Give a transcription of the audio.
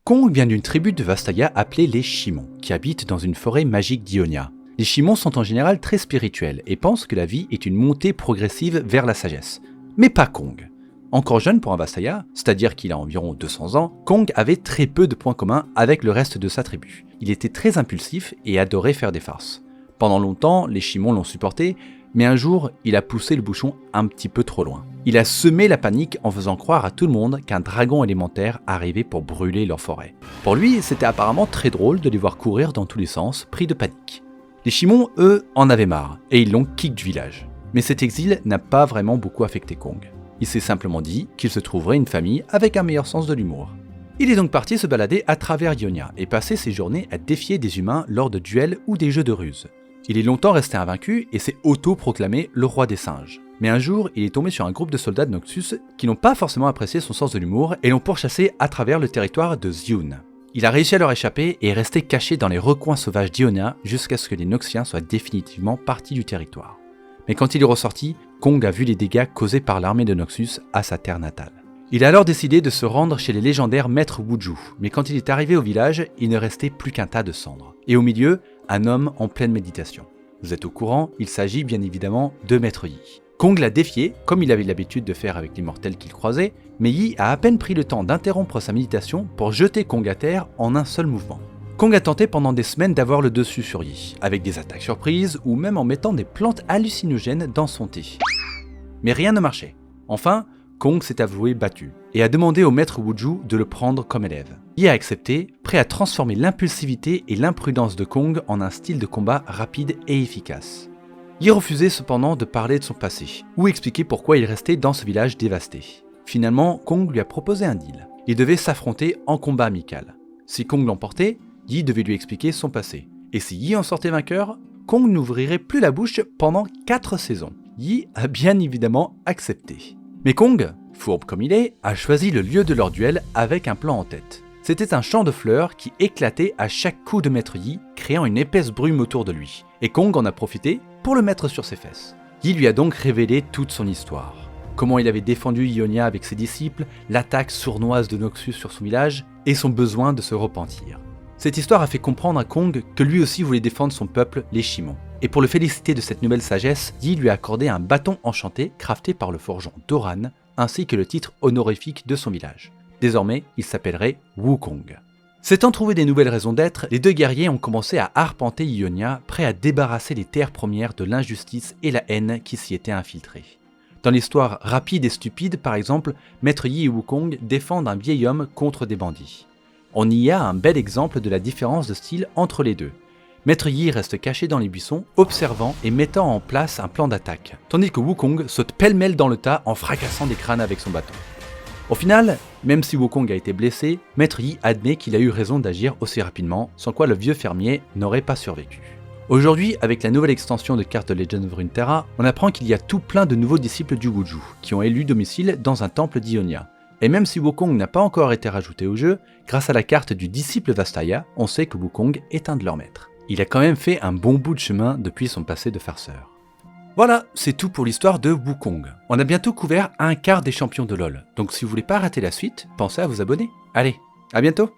Kong vient d'une tribu de Vastaya appelée les Shimon, qui habitent dans une forêt magique d'Ionia. Les Shimon sont en général très spirituels et pensent que la vie est une montée progressive vers la sagesse. Mais pas Kong. Encore jeune pour un Vastaya, c'est-à-dire qu'il a environ 200 ans, Kong avait très peu de points communs avec le reste de sa tribu. Il était très impulsif et adorait faire des farces. Pendant longtemps, les Shimon l'ont supporté, mais un jour, il a poussé le bouchon un petit peu trop loin. Il a semé la panique en faisant croire à tout le monde qu'un dragon élémentaire arrivait pour brûler leur forêt. Pour lui, c'était apparemment très drôle de les voir courir dans tous les sens, pris de panique. Les Shimon, eux, en avaient marre, et ils l'ont kick du village. Mais cet exil n'a pas vraiment beaucoup affecté Kong. Il s'est simplement dit qu'il se trouverait une famille avec un meilleur sens de l'humour. Il est donc parti se balader à travers Ionia et passer ses journées à défier des humains lors de duels ou des jeux de ruse. Il est longtemps resté invaincu et s'est auto-proclamé le roi des singes. Mais un jour, il est tombé sur un groupe de soldats de Noxus qui n'ont pas forcément apprécié son sens de l'humour et l'ont pourchassé à travers le territoire de Xiun. Il a réussi à leur échapper et est resté caché dans les recoins sauvages d'Ionia jusqu'à ce que les Noxiens soient définitivement partis du territoire. Mais quand il est ressorti, Kong a vu les dégâts causés par l'armée de Noxus à sa terre natale. Il a alors décidé de se rendre chez les légendaires maîtres Wuju, mais quand il est arrivé au village, il ne restait plus qu'un tas de cendres. Et au milieu, un homme en pleine méditation. Vous êtes au courant, il s'agit bien évidemment de Maître Yi. Kong l'a défié, comme il avait l'habitude de faire avec les mortels qu'il croisait, mais Yi a à peine pris le temps d'interrompre sa méditation pour jeter Kong à terre en un seul mouvement. Kong a tenté pendant des semaines d'avoir le dessus sur Yi, avec des attaques surprises ou même en mettant des plantes hallucinogènes dans son thé. Mais rien ne marchait. Enfin, Kong s'est avoué battu et a demandé au maître Wuju de le prendre comme élève. Yi a accepté, prêt à transformer l'impulsivité et l'imprudence de Kong en un style de combat rapide et efficace. Yi refusait cependant de parler de son passé, ou expliquer pourquoi il restait dans ce village dévasté. Finalement, Kong lui a proposé un deal. Il devait s'affronter en combat amical. Si Kong l'emportait, Yi devait lui expliquer son passé. Et si Yi en sortait vainqueur, Kong n'ouvrirait plus la bouche pendant 4 saisons. Yi a bien évidemment accepté. Mais Kong, fourbe comme il est, a choisi le lieu de leur duel avec un plan en tête. C'était un champ de fleurs qui éclatait à chaque coup de Maître Yi, créant une épaisse brume autour de lui. Et Kong en a profité pour le mettre sur ses fesses. Yi lui a donc révélé toute son histoire. Comment il avait défendu Ionia avec ses disciples, l'attaque sournoise de Noxus sur son village, et son besoin de se repentir. Cette histoire a fait comprendre à Kong que lui aussi voulait défendre son peuple, les Shimon. Et pour le féliciter de cette nouvelle sagesse, Yi lui a accordé un bâton enchanté crafté par le forgeron Doran, ainsi que le titre honorifique de son village. Désormais, il s'appellerait Wukong. S'étant trouvé des nouvelles raisons d'être, les deux guerriers ont commencé à arpenter Ionia, prêts à débarrasser les terres premières de l'injustice et la haine qui s'y étaient infiltrées. Dans l'histoire rapide et stupide, par exemple, Maître Yi et Wukong défendent un vieil homme contre des bandits. On y a un bel exemple de la différence de style entre les deux. Maître Yi reste caché dans les buissons, observant et mettant en place un plan d'attaque, tandis que Wukong saute pêle-mêle dans le tas en fracassant des crânes avec son bâton. Au final, même si Wukong a été blessé, Maître Yi admet qu'il a eu raison d'agir aussi rapidement, sans quoi le vieux fermier n'aurait pas survécu. Aujourd'hui, avec la nouvelle extension de cartes de Legend of Runeterra, on apprend qu'il y a tout plein de nouveaux disciples du Wuju, qui ont élu domicile dans un temple d'Ionia. Et même si Wukong n'a pas encore été rajouté au jeu, grâce à la carte du disciple Vastaya, on sait que Wukong est un de leurs maîtres. Il a quand même fait un bon bout de chemin depuis son passé de farceur. Voilà, c'est tout pour l'histoire de Wukong. On a bientôt couvert un quart des champions de LoL, donc si vous voulez pas rater la suite, pensez à vous abonner. Allez, à bientôt!